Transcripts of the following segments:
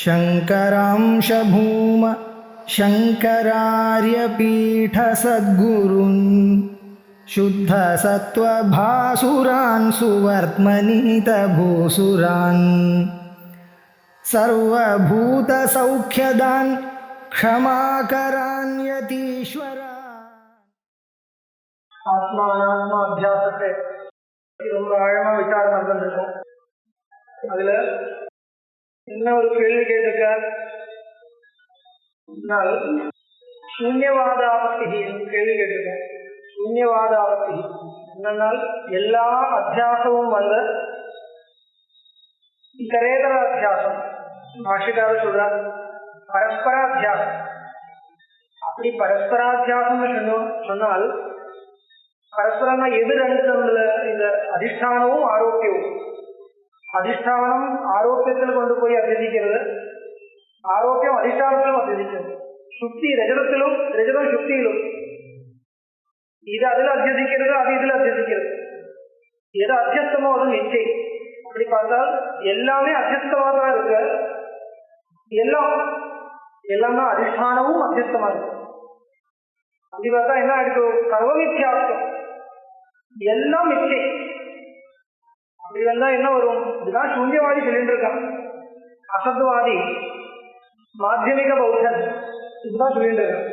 शङ्करांश भूम शङ्करार्यपीठसद्गुरून् शुद्धसत्त्वभासुरान् सुवर्त्मनीतभूसुरान् सर्वभूतसौख्यदान् क्षमाकरान् यतीश्वरान्. ஆத்மானாத்மாத்தியாசத்தை ரொம்ப ஆழமா விசாரம் நடந்துருக்கும். அதுல என்ன ஒரு கேள்வி கேட்டிருக்கார், சூன்யவாதாவஸ்தி கேள்வி கேட்டிருக்கேன். சூன்யவாதாவஸ்தி என்னன்னால் எல்லா அத்தியாசமும் வந்த இத்தரேதர அத்தியாசம். பாஷிகாரர் சொல்றார் பரஸ்பராத்தியாசம். அப்படி பரஸ்பராத்தியாசம் சொன்னால் பரஸ்பரம்னா எது ரெண்டு நம்மள இந்த அதிஷ்டானமும் ஆரோக்கியமும். அதிஷ்டானம் ஆரோக்கியத்தில் கொண்டு போய் அத்தியசிக்கிறது, ஆரோக்கியம் அதிஷ்டானத்திலும் அத்தியசிக்கிறது. சுத்தி ரஜதத்திலும் ரஜதம் சுத்தியிலும். இது அதில் அத்தியசிக்கிறது, அது இதில் அத்தியசிக்கிறது. எது அத்தியஸ்தமோ அது நிச்சயம். அப்படி பார்த்தால் எல்லாமே அத்தியஸ்தமாக தான் இருக்கு. எல்லாம் தான் அதிஷ்டானமும் அத்தியஸ்தமா இருக்கு. அப்படி பார்த்தா என்ன ஆயிடுச்சு, சர்வமித்யார்த்தம், எல்லாம் மிச்சை. அப்படி வந்தா என்ன வரும், இதுதான் சூன்யவாதி சொல்லிட்டு இருக்கான். அசத்வாதி மாத்தியமிக பௌத்தன் இதுதான் சொல்லிட்டு இருக்கான்.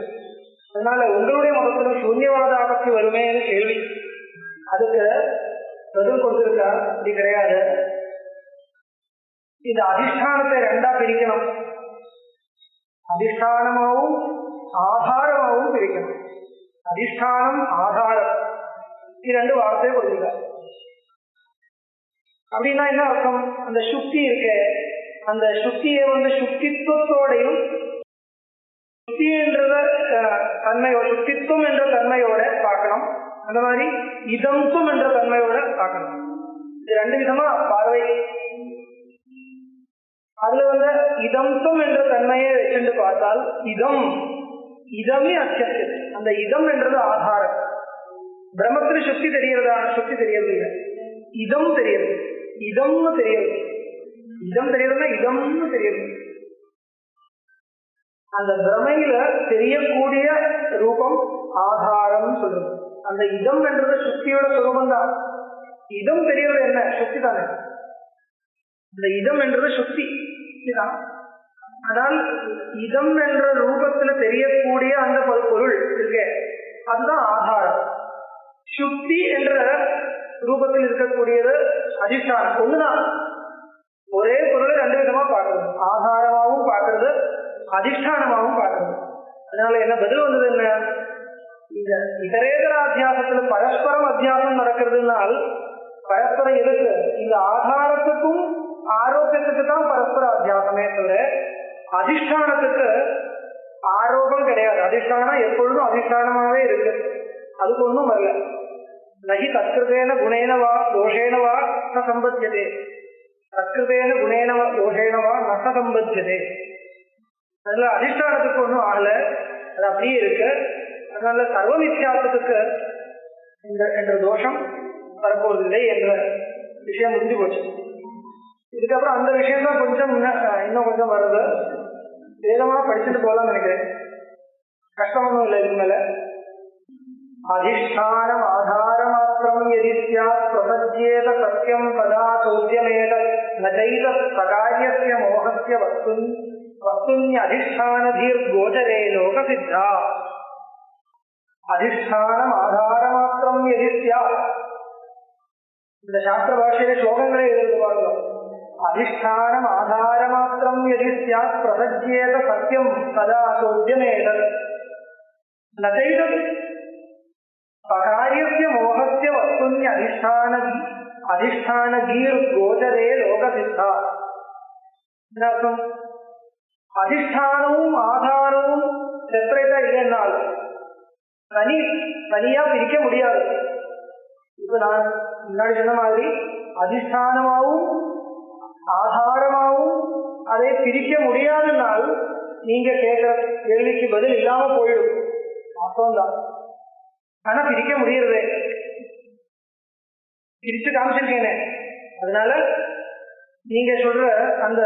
அதனால உங்களுடைய மதத்துல சூன்யவாத ஆபத்து வருமேன்னு கேள்வி, அதுக்கு பதில் கொடுத்திருக்கா. அப்படி கிடையாது. இந்த அதிஷ்டானத்தை ரெண்டா பிரிக்கணும். அதிஷ்டானமாவும் ஆதாரமாகவும் பிரிக்கணும். அதிஷ்டானம் ஆதாரம் இது ரெண்டு வார்த்தையை கொடுத்துருக்க. அப்படின்னா என்ன அர்த்தம், அந்த சுக்தி இருக்க, அந்த சுக்தியை சுக்தித்துவத்தோடையும் சுக்தின்றத தன்மையோட, சுக்தித்துவம் என்ற தன்மையோட பார்க்கணும். அந்த மாதிரி இதம்துவம் என்ற தன்மையோட பார்க்கணும். இது ரெண்டு விதமா பார்வை. அதுல இதம்துவம் என்ற தன்மையை வச்சுட்டு பார்த்தால் இதமே அத்தியஸ்து. அந்த இதம் என்றது ஆதாரம். பிரம்மத்துல சுத்தி தெரியறதா, சுத்தி தெரியறது இல்லை, இதம் தெரியறது. இதம்னு தெரியறது, இதம் தெரியறதுன்னா இதம்னு தெரியறது. அந்த பிரமையில தெரியக்கூடிய ரூபம் ஆதாரம் சொல்லுது. அந்த இதம் என்றது சுத்தியோட சுரூபம் தான். இதம் தெரியறது என்ன, சுத்தி தானே. அந்த இதம் என்றது சுத்தி தான். ஆனால் இதம் என்ற ரூபத்துல தெரியக்கூடிய அந்த பொருள் இருக்கு, அதுதான் ஆதாரம். சுக்தி என்ற ரூபத்தில் இருக்கக்கூடியது அதிஷ்டானம். ஒண்ணுதான், ஒரே பொருளை ரெண்டு விதமா பார்க்கறது, ஆதாரமாகவும் பார்க்கறது, அதிஷ்டானமாகவும் பார்க்கறது. அதனால என்ன பதில் வந்தது, என்ன இந்த இதரேதர அத்தியாசத்துல பரஸ்பரம் அத்தியாசம் நடக்கிறதுனால் பரஸ்பரம் எதுக்கு, இந்த ஆதாரத்துக்கும் ஆரோக்கியத்துக்கு தான் பரஸ்பர அத்தியாசமே தவிர அதிஷ்டானத்துக்கு ஆரோபம் கிடையாது. அதிஷ்டானம் எப்பொழுதும் அதிஷ்டானமாவே இருக்கு, அதுக்கு ஒன்றும் வரல. நகி தற்கிருதேன குணேனவா தோஷேனவா ந சம்பத்தியதே, தற்கிருதேன குணேனவா தோஷேனவா ந சம்பத்தியதே. அதுல அதிஷ்டானத்துக்கு ஒன்றும் ஆகல, அது அப்படியே இருக்கு. அதனால சர்வ மித்யாத்துக்கு என்ற தோஷம் வரப்போவதில்லை என்ற விஷயம் முடிஞ்சு போச்சு. இதுக்கப்புறம் அந்த விஷயம் தான் கொஞ்சம் இன்னும் கொஞ்சம் வருது. வேதமா படிச்சுட்டு போகலாம்னு நினைக்கிறேன், கஷ்டமும் இல்லை இதுக்கு மேல. அதிஷ்டானம் ஆதாரமாத்திரம் யதி ஸ்யாத் பிரபஜ்யேத சத்யம் ததா சோத்யமேத நைத சகாரியஸ்ய மோகஸ்ய வஸ்துன்ய அதிஷ்டானதீர் கோச்சரே லோக சித்தா. அதிஷ்டானம் ஆதாரமாத்திரம் யதி ஸ்யாத், இந்த சாஸ்திர பாஷையில ஸ்லோகங்களே எழுதுவாங்க. அதிஷ்டானம் ஆதாரமாத்திரம் யதி ஸ்யாத் பிரபஜ்யேத சத்யம் ததா சோத்யமேத நைத சகாரியஸ்ய மோகஸ்ய வஸ்துன்ய அதிஷ்டானதீர் கோச்சரே லோக சித்தா. அதிஷ்டானமும் ஆதாரமும் செப்பரேட்டா இல்லைன்னால் தனியா பிரிக்க முடியாது. இப்ப நான் முன்னாடி சொன்ன மாதிரி அதிஷ்டானமாவும் ஆதாரமாவும் அதை பிரிக்க முடியாதனால் நீங்க கேட்கிற கேள்விக்கு பதில் இல்லாம போயிடும். வாஸ்தவம்தான், ஆனா பிரிக்க முடியறதே, பிரிச்சு காமிச்சிருக்கேனே. அதனால நீங்க சொல்ற அந்த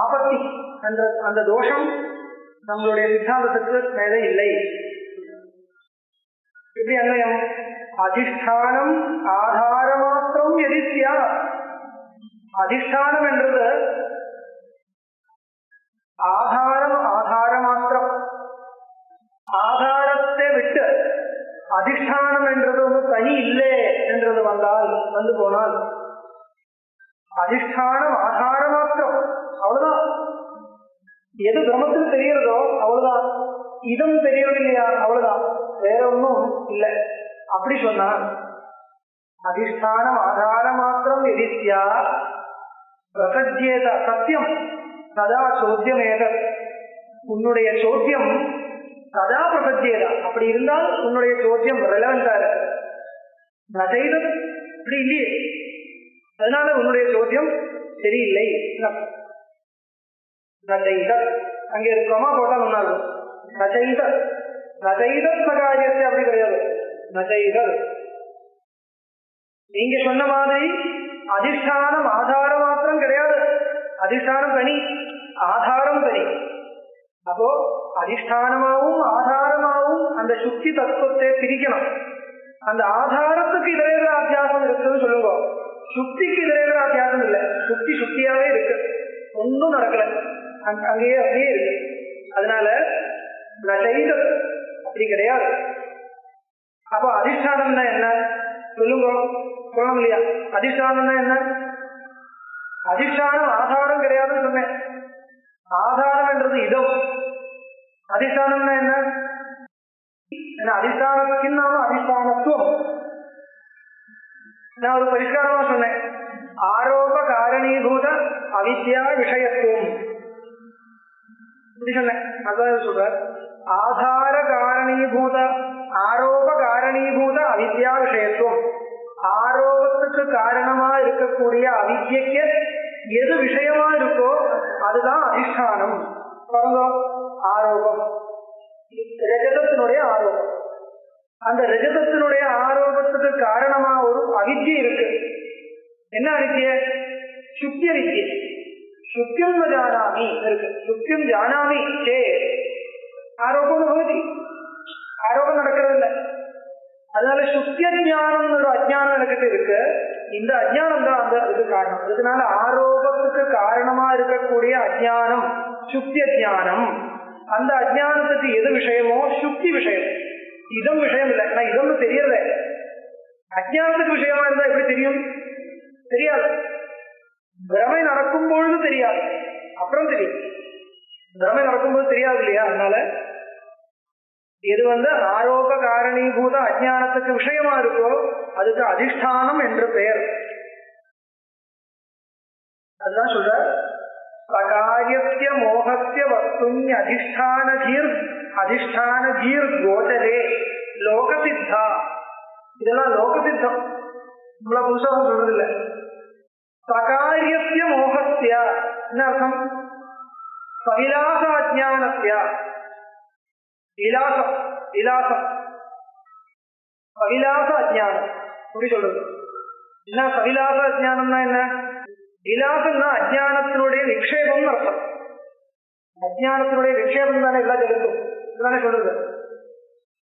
ஆபத்தி அந்த தோஷம் நம்மளுடைய சித்தாந்தத்துக்கு மேலே இல்லை. எப்படி அன்வயம்? அதிஷ்டானம் ஆதாரமாத்திரம் எதிர்த்தியா. அதிஷ்டானம் என்றது ஆதாரமாத்திரம். ஆதாரத்தை விட்டு அதிஷ்டானம் என்றது ஒன்று தனி இல்லை என்றது வந்து போனால் அதிஷ்டானம் ஆதாரமாத்திரம், அவ்வளவுதான். எது பிரம்மத்துக்கு தெரியறதோ அவ்வளவுதான். இதம் தெரியறது இல்லையா, அவ்வளவுதான், வேற ஒன்றும் இல்லை. அப்படி சொன்னால் அதிஷ்டானம் ஆதார மாத்திரம் எதிர்த்தியா பிரசஜ்யேத சத்தியம் சதா சோத்தியமேத. உன்னுடைய சோத்தியம் சதா பிரசஜ்யேதா. அப்படி இருந்தால் உன்னுடைய சோத்தியம் ரெலவெண்டா இருக்கு. நசைதம் அப்படி இல்லையே, அதனால உன்னுடைய சோத்தியம் சரியில்லை. அங்கே இருக்கோமா போட்டா முன்னாள் நசைதர் நசைதர் சகாரியத்தை அப்படி கிடையாது. நசைதர் நீங்க சொன்ன மாதிரி அதிஷ்டானம் ஆதார மாத்திரம் கிடையாது. அதிஷ்டானம் தனி, ஆதாரம் தனி. அப்போ அதிஷ்டானமாவும் ஆதாரமாவும் அந்த சுத்தி தத்துவத்தை பிரிக்கணும். அந்த ஆதாரத்துக்கு இதர அத்தியாசம் இருக்குன்னு சொல்லுங்க, சுத்திக்கு இதர அத்தியாசம் இல்லை. சுத்தியாவே இருக்கு, ஒன்றும் நடக்கல, அங்கேயே அப்படியே இருக்கு. அதனால நசைதர் அப்படி கிடையாது. அப்போ அதிஷ்டானம்னா என்ன சொல்லுங்க, சொல்லணும் இல்லையா? அதிஷ்டானம்னா என்ன? அதிஷ்டானம் ஆதாரம் கிடையாதுன்னு சொன்னேன். ஆதாரம் என்றது இடம். அதிஷ்டானம்னா என்ன? அதிஷ்டானத்தின் நாம அதிஷ்டானத்துவம். நான் ஒரு பரிஷ்காரமா சொன்னேன். ஆரோப காரணீபூத அவித்யா விஷயத்துவம் இப்படி சொன்னேன். அதான் சொல்ற ஆதார காரணீபூத ஆரோப காரணீபூத அவித்யா விஷயத்துவம். ஆரோபத்துக்கு காரணமா இருக்கக்கூடிய அவித்யக்கு எது விஷயமா இருக்கோ அதுதான் அதிஷ்டானம். ஆரோபம் ரஜதத்தினுடைய ஆரோபம். அந்த ரஜதத்தினுடைய ஆரோபத்துக்கு காரணமா ஒரு அவித்யை இருக்கு. என்ன அவித்ய? சுத்திய வித்யை. சுத்தியம் ஜானாமி இருக்கு. சுத்தியம் ஜானாமி சே ஆரோபம் பகுதி. ஆரோபம் நடக்கிறது இல்லை. அதனால சுத்திய ஜானம் ஒரு அஜ்ஞானம் நடக்கிட்டு இருக்கு. இந்த அஜ்ஞானம் தான் அந்த இதுக்கு காரணம். அதனால ஆரோபத்துக்கு காரணமா இருக்கக்கூடிய அஜ்ஞானம் சுத்திய ஜானம். அந்த அஜ்ஞானத்துக்கு எது விஷயமோ சுத்தி விஷயம், இதம் விஷயம் இல்லை. ஆனா இதம்னு தெரியல. அஜ்ஞானத்துக்கு விஷயமா இருந்தா எப்படி தெரியும்? தெரியாது. பிரமை நடக்கும் பொழுது தெரியாது, அப்புறம் தெரியும். பிரமை நடக்கும்போது தெரியாது இல்லையா? அதனால எது ஆரோப காரணீபூத அஜ்ஞானத்துக்கு விஷயமா இருக்கோ அதுக்கு அதிஷ்டானம் என்று பெயர். அதுதான் சொல்ற சகாரியஸ்ய மோகஸ்ய வஸ்துன்ய அதிஷ்டானதீர் கோச்சரே லோகசித்தா. இதெல்லாம் லோகசித்தம், நம்மள புதுசாக சொல்றது இல்லை. சகாரியஸ்ய மோகஸ்ய என்ன அர்த்தம்? சவிலாச அஜ்ஞானஸ்ய. விலாசம் விலாசம் சவிலாச அஜ்ஞானம் அப்படி சொல்றது. என்ன சவிலாச அஜ்ஞானம்னா என்ன? விலாசம்னா அஜ்ஞானத்தினுடைய விக்ஷேபம் அர்த்தம். அஜ்ஞானத்தினுடைய விக்ஷேபம் தானே எல்லா ஜெகத்தும், இதுதானே சொல்றது.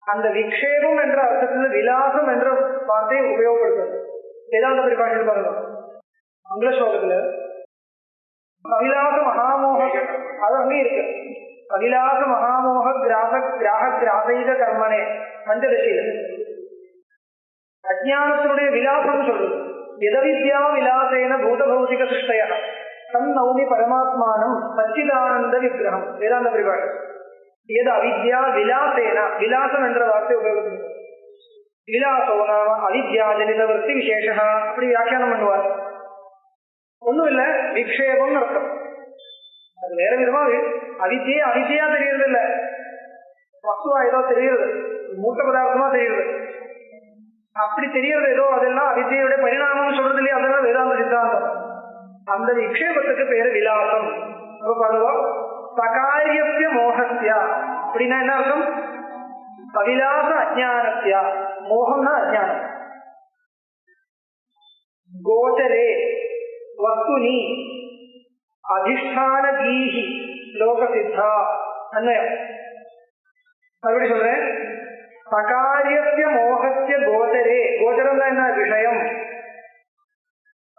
அந்த விக்ஷேபம் என்ற அர்த்தத்தில் விலாசம் என்ற வார்த்தையை உபயோகப்படுத்துறது. வேதாந்த பரிபாஷையில் பாருங்க, மங்கள ஸ்லோகத்துல அவிலாச மகாமோக அது அங்கே இருக்கு. அவிலாச மகாமோக கிராசைத கர்மனே பஞ்சதசியில் அஜ்ஞானத்தினுடைய விலாசம் சொல்றது. எதவித்யா விலாசேன பூதபௌதிக சிருஷ்டய தன் நௌமி பரமாத்மானம் சச்சிதானந்த விக்கிரகம். வேதாந்த பரிபாஷை எது அவித்யா விலாசேன, விலாசம் என்ற வார்த்தை உபயோகிக்கிறது. விலாசோ நாம அவித்யா ஜனித விருத்தி விசேஷா அப்படி வியாக்கியானம் பண்ணுவார். ஒண்ணும் இல்ல, விக்ஷேபம் அர்த்தம். அது வேற விதமா அவித்யா தெரியறது இல்ல, வஸ்துவா ஏதோ தெரியுது, மூத்த பதார்த்தமா தெரியுது. அப்படி தெரியறது ஏதோ அதெல்லாம் அவித்யோட பரிணாமம் சொல்றது இல்லையா? அதெல்லாம் வேதாந்த சித்தாந்தம். அந்த விக்ஷேபத்துக்கு பேரு விலாசம். சகாரியஸ்ய மோகஸ்யா அப்படின்னா என்ன அர்த்தம்? அவிலாச அஜ்ஞானஸ்யா. மோகம்னா அஜ்ஞானம். கோச்சரே வஸ்துனி அதிஷ்டான கீஹி லோக சித்தா அன்வயம். மறுபடி சொல்றேன். சகாரியஸ்ய மோகஸ்ய கோச்சரே, கோச்சரம் என்ன விஷயம்,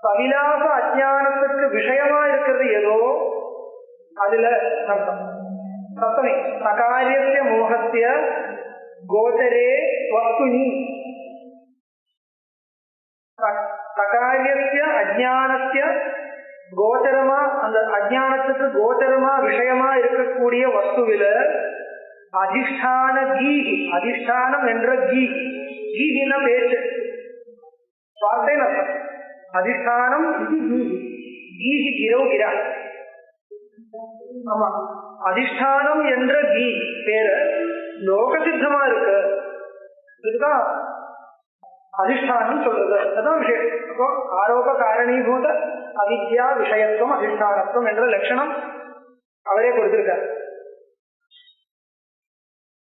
அவிலாச அஜானத்துக்கு விஷயமா இருக்கிறது ஏதோ அதுல அர்த்தம். சப்தமி சகாரியஸ்ய மோகஸ்ய கோச்சரே வஸ்துனி, சகாரியஸ்ய அஜானஸ்ய கோச்சரமா, அந்த அஜானத்துக்கு கோச்சரமா விஷயமா இருக்கக்கூடிய வஸ்துவில அதிஷ்டான கீஹி, அதிஷ்டானம் என்ற கீஹி, கீஹின பேச்சு வார்த்தை அர்த்தம். அதிஷ்டானம் இது கீஹி, கீஹி கிரோ கிரா. ஆமா, அதிஷ்டானம் என்ற கீ பேரு லோக சித்தமா இருக்கு, இதுதான் அதிஷ்டானம் சொல்றது. அதுதான் விஷயம். அப்போ ஆரோப காரணீபூத அவித்யா விஷயத்துவம் அதிஷ்டானத்துவம் என்ற லட்சணம் அவரே கொடுத்திருக்கார்.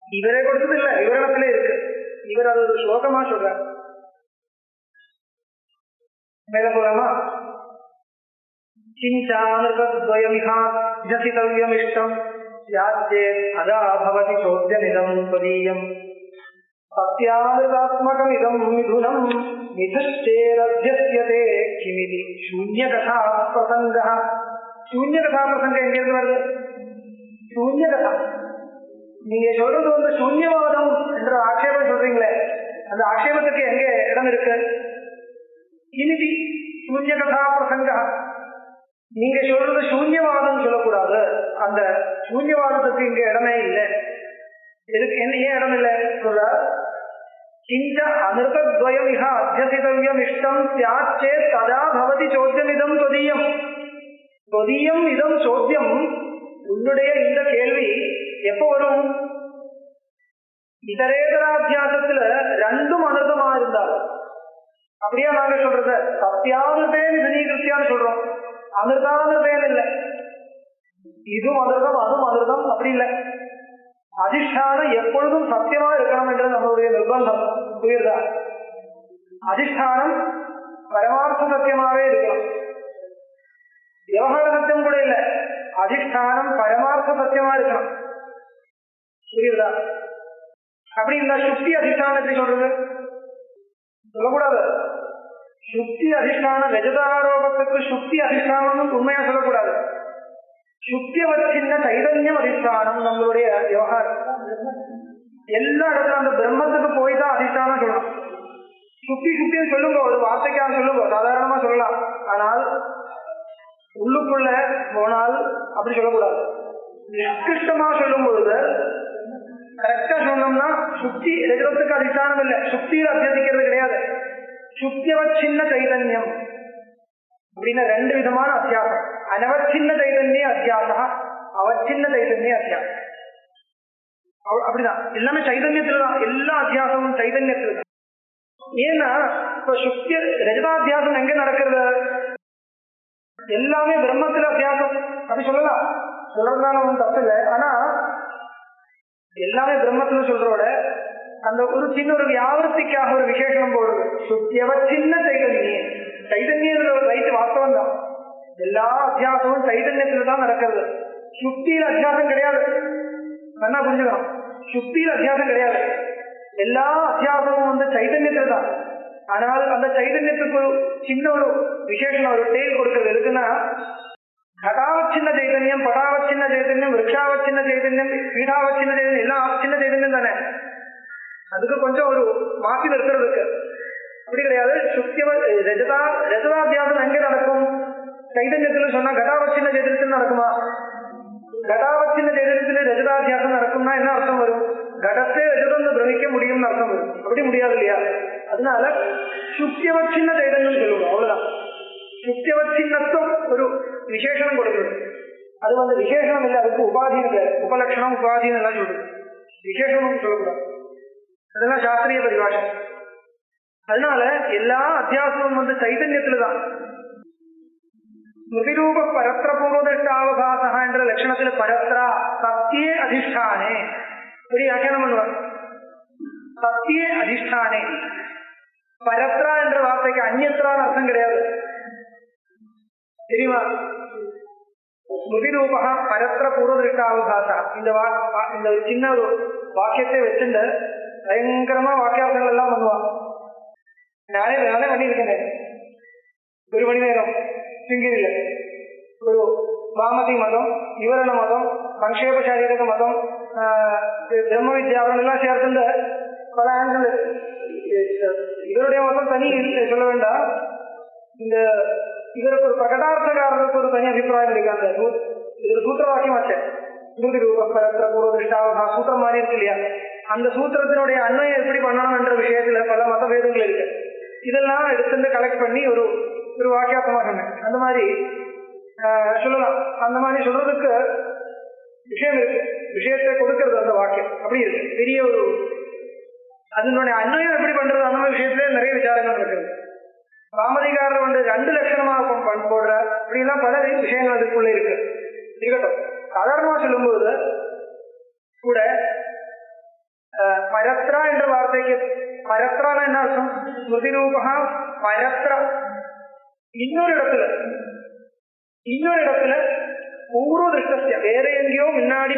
இவரே கொடுத்தது இல்ல, விவரணத்திலே இருக்கு. இவர் அது ஒரு ஸ்லோகமா சொல்றார். மேல போலாமா? கிஞ்சானுகத்வயமிஹாத்யசிதவ்யமிஷ்டம் ஸ்யாச்சேத் அதா பவதி சோத்யமிதம் த்வதீயம் சத்யானுகாத்மகமிதம் மிதுனம் மிதுஷ்டேரத்யஸ்யதே கிமிதி சூன்யகதா பிரசங்கः. சூன்யகதா பிரசங்கம் எங்கிருந்து வருது? சூன்யகதா நீங்க சொல்றது வந்து சூன்யவாதம் என்ற ஆட்சேபம் சொல்றீங்களே, அந்த ஆட்சேபத்துக்கு எங்க இடம் இருக்கு? கிமிதி சூன்யகதா பிரசங்கः, நீங்க சொல்றது சூன்யவாதம் சொல்லக்கூடாது, அந்த சூன்யவாதத்துக்கு இங்க இடமே இல்லை. இதுக்கு என்ன ஏன் இடம் இல்லை சொல்ற? கிஞ்ச அமிர்தத்வயம் இஹ அத்தியசிதவ்யம் இஷ்டம் ஸ்யாச்சேத் ததா பவதி சோத்யமிதம் தொதியம். தொதியம் இதம் சோத்யம், உன்னுடைய இந்த கேள்வி எப்போ வரும்? இதரேதராத்தியாசத்துல ரெண்டும் அமிர்தமா இருந்தாலும். அப்படியா நாங்க சொல்றது? சத்தியாமிர்தேன் விதனீகிருத்தியான்னு சொல்றோம், அமிர்தாமிர்தேன் இல்லை. இதுவும் அமிர்தம் அதுவும் அமிர்தம் அப்படி இல்லை. அதிஷ்டானம் எப்பொழுதும் சத்தியமா இருக்கணும் என்றது நம்மளுடைய நிர்பந்தம். புரியுதா? அதிஷ்டானம் பரமார்த்த சத்தியமாவே இருக்கணும். விவகார சத்தியம் கூட இல்லை, அதிஷ்டானம் பரமார்த்த சத்தியமா இருக்கணும். புரியுதா? அப்படி இந்த சுக்தி அதிஷ்டானம் எப்படி சொல்றது? சொல்லக்கூடாது. சுக்தி அதிஷ்டானம் ரஜதாரோபத்துக்கு சுக்தி அதிஷ்டானம் உண்மையா சொல்லக்கூடாது. சுக்தியவச்சின்ன சைதன்யம் அதிஷ்டானம் நம்மளுடைய விவகாரம். எல்லா இடத்துல அந்த பிரம்மத்துக்கு போய் தான் அதிஷ்டானம் சொல்லணும். சுக்தி சுக்தின்னு சொல்லுங்க, ஒரு வார்த்தைக்காக சொல்லுங்க, சாதாரணமா சொல்லலாம். ஆனால் உள்ளுக்குள்ள போனால் அப்படி சொல்லக்கூடாது. நிஷ்கிருஷ்டமா சொல்லும் பொழுது கரெக்டா சொன்னோம்னா சுக்தி ரஜதத்துக்கு அதிஷ்டானம் இல்லை, சுக்தியில் அத்தியாசிக்கிறது கிடையாது. சுக்தியவச்சின்ன சைதன்யம் அப்படின்னு ரெண்டு விதமான அத்தியாசம். அனவச்சின்ன சைதன்ய அத்தியாசம், அவச்சின்ன சைதன்ய அத்தியாசம். அப்படிதான் எல்லாமே சைதன்யத்துலதான், எல்லா அத்தியாசமும் சைதன்யத்துல தான். ஏன்னா இப்ப சுக்தி ரஜதாத்தியாசம் எங்க நடக்கிறது? எல்லாமே பிரம்மத்துல அத்தியாசம் அப்படி சொல்லலாம், சொல்றதுனால ஒன்றும் தப்பு இல்லை. ஆனா எல்லாமே பிரம்மத்துல சொல்றோட அந்த ஒரு சின்ன ஒரு வியாவர்த்திக்காக ஒரு விசேஷம் போடுது. சுத்தியவச்சின்ன சைதன்யம், சைதன்யத்துல ஒரு ரைட்டு வாஸ்தவம் தான். எல்லா அத்தியாசமும் சைதன்யத்துல தான் நடக்கிறது, சுக்தியில அத்தியாசம் கிடையாது. நல்லா புரிஞ்சுக்கணும், சுக்தியில அத்தியாசம் கிடையாது. எல்லா அத்தியாசமும் வந்து சைதன்யத்துல தான். ஆனால் அந்த சைதன்யத்துக்கு ஒரு சின்ன ஒரு விசேஷம், ஒரு டேல் கொடுக்கிறது இருக்குன்னா, கடாவச்சின்ன சைதன்யம், படாவச்சின்ன சைதன்யம், விரக்ஷாவச்சின்ன சைதன்யம், பீடாவச்சின்ன சைதன்யம், எல்லாம் சின்ன சைதன்யம் தானே. அதுக்கு கொஞ்சம் ஒரு மாற்றி இருக்கிறதுக்கு அப்படி கிடையாது. சுக்தியவ ரஜதாத்தியாசம் எங்கே நடக்கும்? சைதன்யத்துல சொன்னா கடாவச்சின்ன சைதன்யத்தில் நடக்குமா? கடாவச்சின்ன சைதன்யத்துல ரஜதாத்தியாசம் நடக்கும்னா என்ன அர்த்தம் வரும்? கடத்தை ரஜதம் பிரமிக்க முடியும்னு அர்த்தம் வரும். அப்படி முடியாது இல்லையா? அதனால சுக்தியவச்சின்ன சைதன்யம் சொல்லுவோம், அவ்வளவுதான். சுக்தியவச்சின்னத்துவம் ஒரு விசேஷனம் கொடுக்குறது. அது வந்து விசேஷனம் இல்லை, அதுக்கு உபாதீன உபலட்சணம் உபாதீனம் எல்லாம் சொல்றது. விசேஷமும் சொல்லக்கூடாது, அதெல்லாம் சாஸ்திரிய பரிபாஷை. அதனால எல்லா அத்தியாசமும் வந்து சைதன்யத்துலதான். ஸ்மிருதிரூப பரத்திர பூர்வதிஷ்டாவகாசா என்ற லட்சணத்துல பரத்ரா சத்தியே அதிஷ்டானே ஒரு வியாக்கியானம் பண்ணுவார். சத்தியே அதிஷ்டானே, பரத்ரா என்ற வார்த்தைக்கு அந்நியத்ரான்னு அர்த்தம் கிடையாது, தெரியுமா? ஸ்மிருதி ரூபா பரத்திர பூர்வதிருஷ்டாவகாசா. இந்த ஒரு சின்ன ஒரு வாக்கியத்தை வச்சுட்டு பயங்கரமா வாக்கியார்த்தங்கள் எல்லாம் பண்ணுவான். நானே பண்ணியிருக்கேன். 1 மணி நேரம் சிங்கிரில ஒரு வாமதி மதம், விவரண மதம், சங்கேப சாரீரக மதம், பிரம்ம வித்யாவரம் எல்லாம் சேர்த்துட்டு பல ஆண்கள். இவருடைய மதம் தனி சொல்ல வேண்டாம். இந்த இவருக்கு ஒரு பிரகடார்த்தகாரருக்கு ஒரு தனி அபிப்பிராயம் இருக்காங்க. இது சூத்திர வாக்கியமாச்சே. ஸ்மிருதி ரூபரத்திர பூர்வதிருஷ்டாவகா சூத்திரம் மாதிரி இருக்கு இல்லையா? அந்த சூத்திரத்தினுடைய அன்வயம் எப்படி பண்ணணும் என்ற விஷயத்துல பல மதபேதங்கள் இருக்கு. இதெல்லாம் எடுத்துட்டு கலெக்ட் பண்ணி ஒரு வாக்கியார்த்தமாக சொன்னேன். அந்த மாதிரி சொல்லலாம். அந்த மாதிரி சொல்றதுக்கு விஷயம் இருக்கு. விஷயத்தை கொடுக்கறது அந்த வாக்கியம் அப்படி இருக்கு. பெரிய ஒரு அதனுடைய அன்வயம் எப்படி பண்றது அந்த மாதிரி விஷயத்துல நிறைய விசாரங்கள் இருக்குது. வாமதிகாரர் 2 லட்சணமாக போடுற அப்படிலாம் பல விஷயங்கள் அதுக்குள்ள இருக்கு. இருக்கட்டும், சாதாரணமா சொல்லும்போது கூட பரத்ரா என்ற வார்த்தைக்கு பரத்ரான என்ன அர்த்தம்? ஸ்மிருதி ரூபா பரத்ரா. இன்னொரு இடத்துல பூர்வ திருஷ்டஸ்ய வேற எங்கேயோ முன்னாடி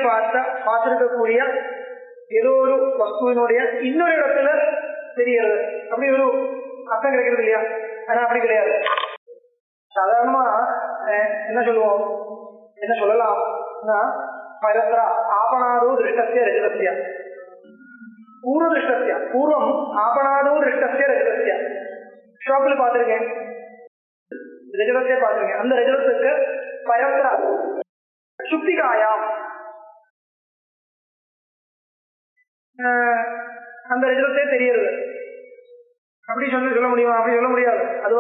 பார்த்திருக்கக்கூடிய ஏதோ ஒரு வஸ்துவினுடைய இன்னொரு இடத்துல தெரியறது. அப்படி ஒரு அர்த்தம் கிடைக்கிறது இல்லையா? ஆனா அப்படி கிடையாது. சாதாரணமா என்ன சொல்லலாம்? பரத்ரா ஆபணாதோ திருஷ்டஸ்ய ரஜதஸ்ய பூர்வ திருஷ்டஸ்ய பூர்வம் ஆபணாதோ திருஷ்டஸ்ய ரஜதஸ்ய. ஷாப்பில் பார்த்திருக்கேன், ரஜதத்தை பார்த்திருக்கேன். அந்த ரஜதத்துக்கு பரத்ரா சுக்திகாயாம் அந்த ரஜதத்தை தெரியறது. அப்படி சொல்ல முடியுமா? அப்படி சொல்ல முடியாது. அது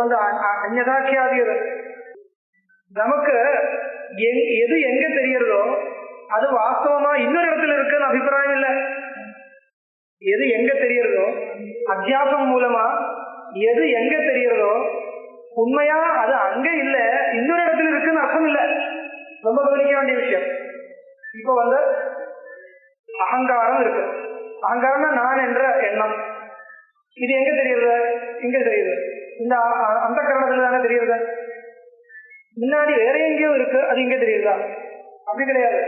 அந்நதாக்கியாதியது. நமக்கு எது எங்க தெரியறதோ அது வாஸ்தவமா இன்னொரு இடத்துல இருக்குன்னு அபிப்பிராயம் இல்லை. எது எங்க தெரியறதோ அத்தியாசம் மூலமா எது எங்க தெரியறதோ உண்மையா அது அங்க இல்ல இன்னொரு இடத்துல இருக்குன்னு அர்த்தம் இல்லை. ரொம்ப கவனிக்க வேண்டிய விஷயம். இப்போ அகங்காரம் இருக்கு. அகங்காரம்னா நான் என்ற எண்ணம். இது எங்க தெரியுது? இங்க தெரியுது. இந்த அந்த கரணத்துல தானே தெரியுது. முன்னாடி வேற எங்கேயோ இருக்கு, அது இங்க தெரியுதா? அப்படி கிடையாது.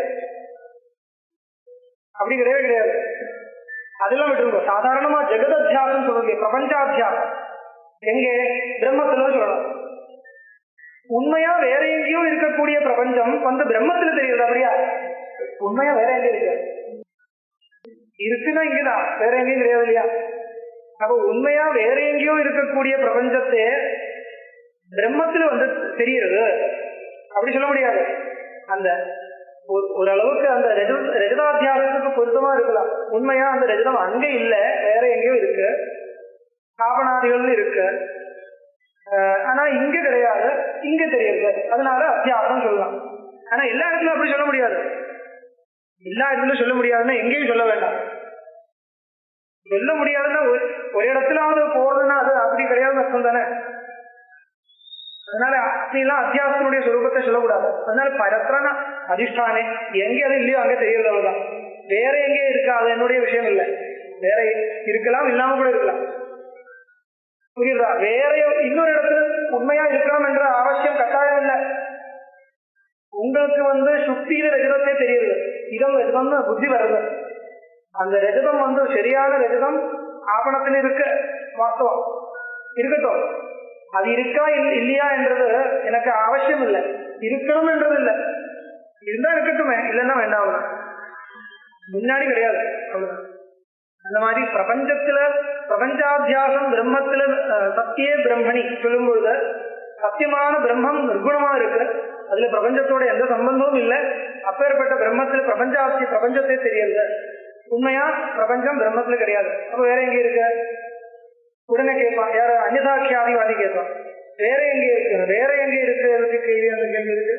அப்படி கிடையவே கிடையாது. அதெல்லாம் விட்டுருங்க. சாதாரணமா ஜெகதத்தியாசம் சொல்லுங்க, பிரபஞ்சாத்தியாசம் எங்கே? பிரம்மத்துல சொல்லலாம். உண்மையா வேற எங்கேயோ இருக்கக்கூடிய பிரபஞ்சம் பிரம்மத்துல தெரியுது. அப்படியா? உண்மையா வேற எங்க இருக்கு? இருக்குன்னா இங்கதான், வேற எங்கேயும் கிடையாது இல்லையா? அப்ப உண்மையா வேற எங்கேயோ இருக்கக்கூடிய பிரபஞ்சத்தை பிரம்மத்துல தெரியுது அப்படி சொல்ல முடியாது. அந்த ஓரளவுக்கு அந்த ரஜதாத்தியாசத்துக்கு பொருத்தமா இருக்கலாம். உண்மையா அந்த ரஜதம் அங்க இல்ல, வேற எங்கேயோ இருக்கு, காபனாதிகள் இருக்கு. ஆனா இங்க கிடையாது, இங்க தெரியுது, அதனால அத்தியாசம் சொல்லலாம். ஆனா எல்லா இடத்துலயும் அப்படி சொல்ல முடியாது. எல்லா இடத்துலயும் சொல்ல முடியாதுன்னா எங்கேயும் சொல்ல வேண்டாம். சொல்ல முடியாதுன்னா ஒரு இடத்துல போறதுன்னா அது அப்படி கிடையாது அர்த்தம் தானே. அதனால அப்படிலாம் அத்தியாசத்தினுடைய சொரூபத்தை சொல்லக்கூடாது. அதனால பரத்ரனா அதிஷ்டானே எங்கே அது இல்லையோ அங்கே தெரியறது அவ்வளவுதான். வேற எங்கே இருக்கா அது என்னுடைய விஷயம் இல்லை. வேற இருக்கலாம், இல்லாம கூட இருக்கலாம். புரியுதா? வேற இன்னொரு இடத்துல உண்மையா இருக்கலாம் என்ற அவசியம் கட்டாயம் இல்லை. உங்களுக்கு சுத்தியில ரஜதத்தை தெரியுது, இதம் புத்தி வருது. அந்த ரஜதம் சரியான ரஜதம் ஆபணத்தில் இருக்க வாஸ்தவம் இருக்கட்டும். அது இருக்கா இல்லையா என்றது எனக்கு அவசியம் இல்லை. இருக்கணும் என்றது இல்லை. இருந்தா இருக்கட்டுமே, இல்லைன்னா வேண்டாம். முன்னாடி கிடையாது. அவ்வளவுதான். அந்த மாதிரி பிரபஞ்சாத்தியாசம் பிரம்மத்துல சத்தியே பிரம்மணி சொல்லும் பொழுது சத்தியமான பிரம்மம் நிர்குணமா இருக்கு. அதுல பிரபஞ்சத்தோட எந்த சம்பந்தமும் இல்லை. அப்பேற்பட்ட பிரம்மத்துல பிரபஞ்சத்தை தெரியறது. உண்மையா பிரபஞ்சம் பிரம்மத்துல கிடையாது. அப்ப வேற எங்க இருக்கு? உடனே கேட்பான், யார அந்நிதாக்கியாதிவாதி கேட்பான், வேற எங்க இருக்கு? வேற எங்க இருக்கு? கேள்வி இருக்கு.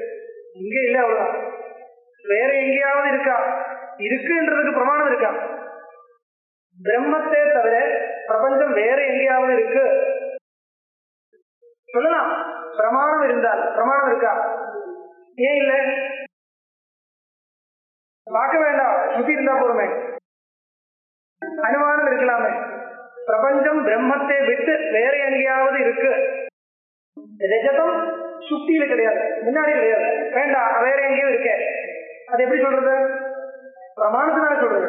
இங்க இல்ல, அவ்வளவுதான். வேற எங்கேயாவது இருக்கா? இருக்குன்றதுக்கு பிரமாணம் இருக்கா? பிரம்மத்தை தவிர பிரபஞ்சம் வேற எங்கேயாவது இருக்கு சொல்லலாம். பிரமாணம் இருந்தால். பிரமாணம் இருக்கா? ஏன் இல்ல? பார்க்க வேண்டாம், சுத்தி இருந்தா போருமே. அனுமானம் இருக்கலாமே. பிரபஞ்சம் பிரம்மத்தை விட்டு வேற எங்கேயாவது இருக்கு. ரஜதம் சுத்தியில கிடையாது, முன்னாடி கிடையாது, வேண்டாம் வேற எங்கேயும் இருக்க. அது எப்படி சொல்றது? பிரமாணத்தினால சொல்றது.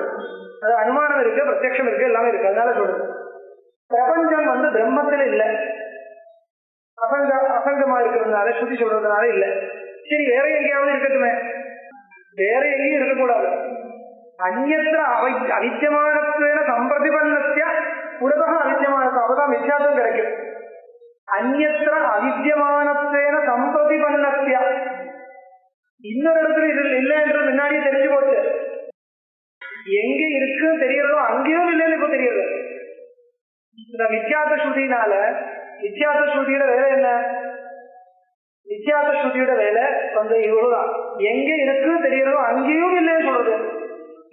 அது அனுமானம் இருக்கு, பிரத்யக்ஷம் இருக்கு, எல்லாமே இருக்கு, அதனால சொல்றது. பிரபஞ்சம் பிரம்மத்துல இல்லை, அசங்கமா இருக்கிறதுனால ஸ்ருதி சொல்றதுனால இல்லை. சரி, வேற எங்கேயாவது இருக்கட்டுமே, வேற எங்கேயும் இருக்கக்கூடாது. அந்நியத்திர அவித்தியமானத்வேன சம்பிரதிபன்னஸ்ய புறதः அவித்தியமானத்வம், அப்பதான் வித்தியாசம் கிடைக்கும். அந்நியத்திர அவித்தியமானத்வேன சம்பிரதிபன்னஸ்ய, இன்னொரு இடத்துல இது இல்லை என்று முன்னாடியே தெரிஞ்சு போச்சு. எங்க இருக்கு தெரியறதோ அங்கேயும் இல்லைன்னு இப்ப தெரியுது. இந்த வித்தியாச ஸ்ருதினால, வித்தியாச ஸ்ருதியோட வேலை என்ன? வித்தியாச ஸ்ருதியோட வேலை இவ்வளவுதான். எங்க இருக்கு தெரியறதோ அங்கேயும் இல்லைன்னு சொல்றது,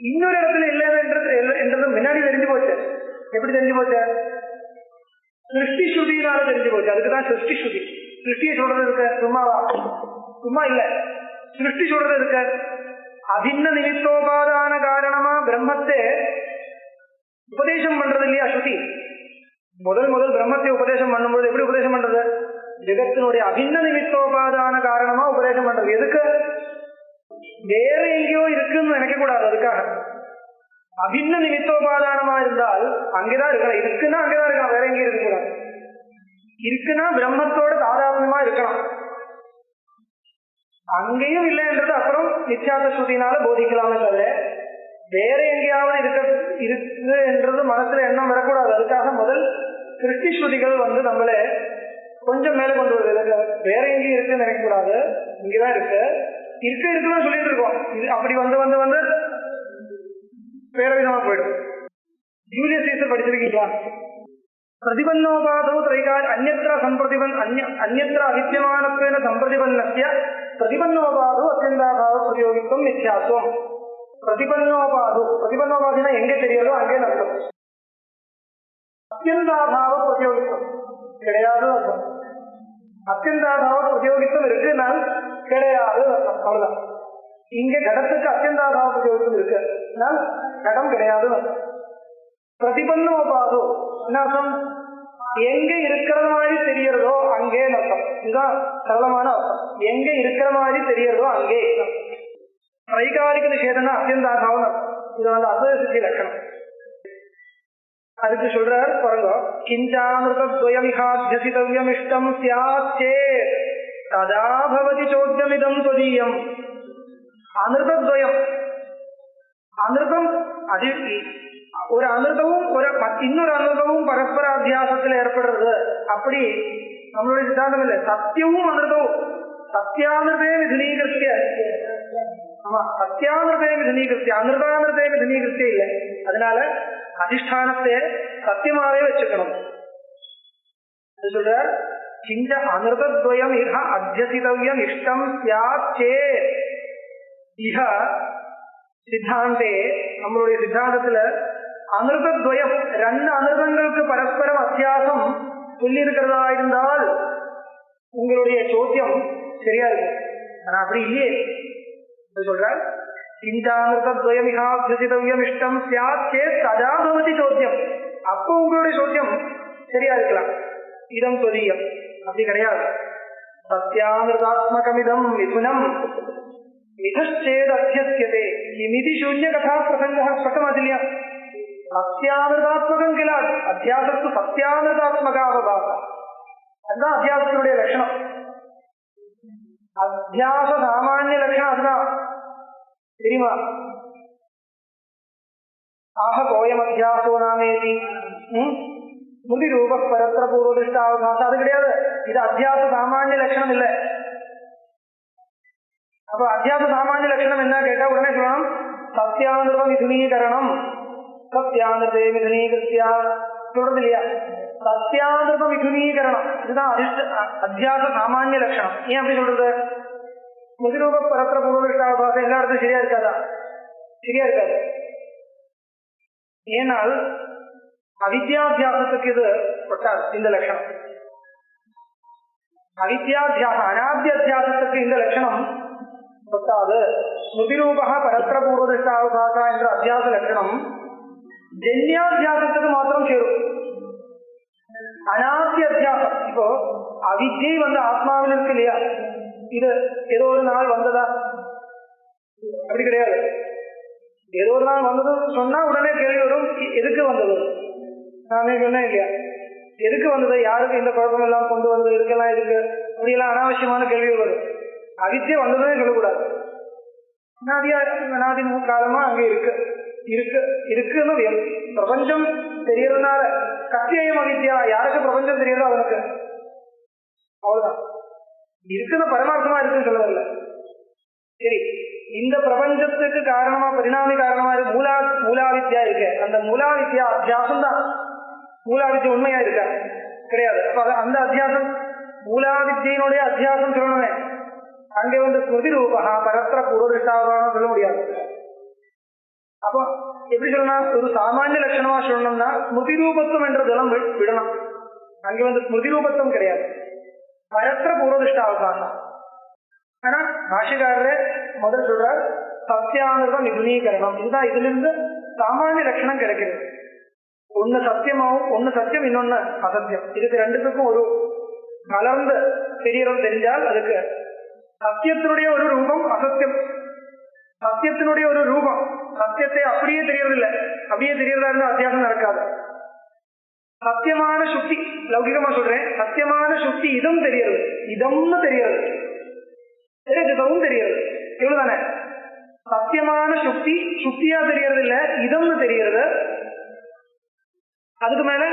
இன்னொரு இடத்துல இல்லைன்றது முன்னாடி தெரிஞ்சு போச்சு. எப்படி தெரிஞ்சு போச்சு? சிருஷ்டி ஸ்ருதினால தெரிஞ்சு போச்சு. அதுக்குதான் சிருஷ்டி ஸ்ருதி. சிருஷ்டியை சொல்றது இருக்கு, சும்மாவா? சும்மா இல்ல, சிருஷ்டி சொல்றது இருக்கு. அபின்ன நிமித்தோபாதான காரணமா பிரம்மத்தை உபதேசம் பண்றது இல்லையா ஸ்ருதி? முதல் பிரம்மத்தை உபதேசம் பண்ணும்போது எப்படி உபதேசம் பண்றது? ஜெகத்தினுடைய அபின்ன நிமித்தோபாதான காரணமா உபதேசம் பண்றது. எதுக்கு? வேற எங்கேயோ இருக்குன்னு நினைக்க கூடாது. அதுக்காக அபின்ன நிமித்தோபாதானமா இருந்தால் அங்கேதான் இருக்கலாம். இருக்குன்னா அங்கேதான் இருக்கலாம், வேற எங்கேயும் இருக்கக்கூடாது. இருக்குன்னா பிரம்மத்தோட தாதாத்மியமா இருக்கலாம். அங்கேயும் இல்லைன்றது அப்புறம் நித்தியாச ஸ்ருதினால போதிக்கலாமே தவிர வேற எங்கேயாவது இருக்கு என்றது மனசுல எண்ணம் வரக்கூடாது. அதுக்காக முதல் சிருஷ்டி ஸ்ருதிகள் நம்மளே கொஞ்சம் மேல கொண்டு வருது. வேற எங்கேயும் இருக்குன்னு நினைக்கக்கூடாது, இங்கதான் இருக்குன்னு சொல்லிட்டு இருக்கோம். இது அப்படி வந்து வேற விதமா போயிடும். ஜூலியஸ் சீசர் படிச்சிருக்கீங்களா? பிரதிபன்னோபாதோ திரைகால் அந்நியத்திர சம்பிரதிபன் அந்நியத்திர அவித்தியமானத்வேன சம்பிரதிபன்னஸ்ய பிரதிபன்னோபாதோ அத்தியந்தாபாவ பிரயோகித்துவம் மித்யாத்வம். பிரதிபன்னோபாதினா எங்க தெரியறதோ அங்கே நடக்கும். அத்தியந்தாபாவ பிரயோகித்துவம் கிடையாது அர்த்தம். அத்தியந்தாபாவ பிரயோகித்துவம் இருக்குனால் கிடையாது அர்த்தம், அவ்வளவுதான். இங்க கடத்துக்கு அத்தியந்தாபாவ பிரயோகித்துவம் இருக்கு, கடம் கிடையாது அர்த்தம். பிரதிபன்னோபாதோ என்ன அர்த்தம்? எங்க இருக்கிற மாதிரி தெரியறதோ அங்கே அர்த்தம். இதுதான் சரளமான அர்த்தம். எங்க இருக்கிற மாதிரி தெரியறதோ அங்கே. வைகாலிக நிஷேதனா அத்தியந்தாபாவம் அர்த்தம். இது அத்வைத சித்தி லட்சணம். அதுக்கு சொல்றார் பாருங்க, கிஞ்சாமிருதத்வயமிஹாத்யசிதவ்யம் இஷ்டம் ஸ்யாத் சேத் ததா பவதி சோத்யமிதம் த்வதீயம். அமிர்தத்வயம், அமிர்தம் அது ஒரு அமிர்தமும் இன்னொரு அமிர்தமும் பரஸ்பர அத்தியாசத்தில் ஏற்படுறது. அப்படி நம்மளுடைய சித்தாந்தம் இல்லை. சத்தியமும் அமிர்தமும் சத்தியாமிர்தே விதனீகிருத்திய, ஆமா சத்தியாமிர்தே விதனீகிருத்திய, அமிர்தாமிர்தே விதனீகிருத்திய இல்லை. அதனால அதிஷ்டானத்தை சத்தியமாவே வச்சுக்கணும். சொல்றார், இந்த அமிர்தத்வயம் இஹ அத்தியசிதவ்யம் இஷ்டம் ஸ்யாத் சேத். இஹ சித்தாந்தே, நம்மளுடைய சித்தாந்தத்துல அமிர்தத்வயம் ரெண்டு அமிர்தங்களுக்கு பரஸ்பரம் அத்தியாசம் சொல்லி இருக்கிறதா இருந்தால் உங்களுடைய சோத்தியம் சரியா இருக்கும். ஆனா அப்படி இல்லையே. சொல்றார், சிந்தாமிர்தத்வயம் இஹாத்யசிதவ்யம் இஷ்டம் ஸ்யாத் சேத் ததா பவதி சோத்தியம். அப்போ உங்களுடைய சோத்தியம் சரியா இருக்கலாம். இதம் சொதியம் அப்படி கிடையாது. சத்யாமிர்தாத்மகமிதம் மிதுனம் மிதச்சேத் அத்தியஸ்யதே இமிதி சூன்ய கதா பிரசங்கः ஸ்பஷ்டமாச்சு இல்லையா? சத்யாமிர்தாத்மகம் கிள அத்தியாசத்து சத்யாமிர்தாத்மகாவபாவ. அதுதான் அத்தியாசத்தினுடைய லட்சணம். அத்தியாச சாமானிய லட்சணம் அதுதான், தெரியுமா? ஆஹ கோயம் அத்தியாசோ நாமேதி முதி ரூப பரத்திர பூர்வதிஷ்டாவகாசம், அது கிடையாது. இது அத்தியாச சாமானிய லட்சணம் இல்லை. அப்ப அத்தியாச சாமானிய லட்சணம் என்ன கேட்டா உடனே சொல்லணும் சத்யாமிருத மிதுனீகரணம். சத்யாமிருதே மிதுனீகிருத்தியா சொல்றது இல்லையா? சத்யாமிருத மிதுனீகரணம் இதுதான் அத்தியாச சாமானிய லட்சணம். ஏன் அப்படி சொல்றது? முதிரூப பரத்திர பூர்வதிஷ்டாவகாசம் எல்லா இடத்தும் சரியா இருக்காதா? சரியா இருக்காது. ஏனால் அவித்யாத்தியாசத்துக்கு இது பட்டாது இந்த லட்சணம். அவித்யாத்தியாசம் அனாத்ய அத்தியாசத்துக்கு இந்த லட்சணம் பட்டாது. ஸ்மிருதிரூபா பரஸ்பர பூர்வதிஷ்டாவகாசா என்ற அத்தியாச லட்சணம் ஜன்யாத்தியாசத்துக்கு மாத்திரம் சேரும். அனாத்ய அத்தியாசம், இப்போ அவித்யை ஆத்மாவில் இருக்கு இல்லையா, இது ஏதோ ஒரு நாள் வந்ததா? அப்படி கிடையாது. ஏதோ ஒரு நாள் வந்ததுன்னு சொன்னா உடனே கேள்வி வரும், எதுக்கு வந்தது? நானே சொன்னேன் இல்லையா, எதுக்கு வந்தது, யாருக்கு இந்த குழப்பம் எல்லாம் கொண்டு வந்து இதுக்கெல்லாம் எதுக்கு, அப்படியெல்லாம் அனாவசியமான கேள்விகள் வரும். அவித்யை வந்ததுன்னே சொல்லக்கூடாது. அனாதி காலமா அங்க இருக்கு இருக்கு இருக்குன்னு பிரபஞ்சம் தெரியறதுனால கத்தியம் அவித்யா. யாருக்கு பிரபஞ்சம் தெரியுதோ அவனுக்கு அவ்வளவுதான். இருக்குன்னு பரமார்த்தமா இருக்குன்னு சொல்லவில்லை. சரி, இந்த பிரபஞ்சத்துக்கு காரணமா பரிணாமி காரணமா மூலாவித்யா இருக்கு. அந்த மூலாவித்யா அத்தியாசம் தான். மூலாவித்யா உண்மையா இருக்க கிடையாது. அந்த அத்தியாசம் மூலாவித்யினுடைய அத்தியாசம் சொல்லணுமே. அங்கே ஸ்மிருதி ரூபா பரத்திர பூர்வதிஷ்டாவதானம் சொல்ல முடியாது. அப்போ எப்படி சொல்லணும், ஒரு சாமானிய லட்சணமா சொல்லணும்னா ஸ்மிருதி ரூபத்துவம் என்ற ஜலம் விடணும். அங்கே ஸ்மிருதி ரூபத்துவம் கிடையாது, பரத்திர பூர்வதிஷ்டாவதானம். ஆனா பாஷிகாரரே முதல் சொல்றார் சத்தியானந்தம் மிதுனீகரணம். இதுதான் இதுல இருந்து சாமானிய லட்சணம் கிடைக்கிறது. ஒண்ணு சத்தியமாவும் ஒண்ணு சத்தியம், இன்னொன்னு அசத்தியம். இதுக்கு ரெண்டுத்துக்கும் ஒரு கலர்ந்த தெரியறம் தெரிஞ்சால் அதுக்கு சத்தியத்தினுடைய ஒரு ரூபம், அசத்தியம் சத்தியத்தினுடைய ஒரு ரூபம். சத்தியத்தை அப்படியே தெரியறதில்லை. அப்படியே தெரியறதா இருந்தா அத்தியாசம் நடக்காது. சத்தியமான சுத்தி, லௌகிகமா சொல்றேன், சத்தியமான சுத்தி இதம் தெரியறது, இதம்னு தெரியறது, இதுவும் தெரியறது. இவ்வளவுதானே. சத்தியமான சுத்தி சுத்தியா தெரியறது இல்ல, இதம்னு தெரியறது. அதுக்கு மேல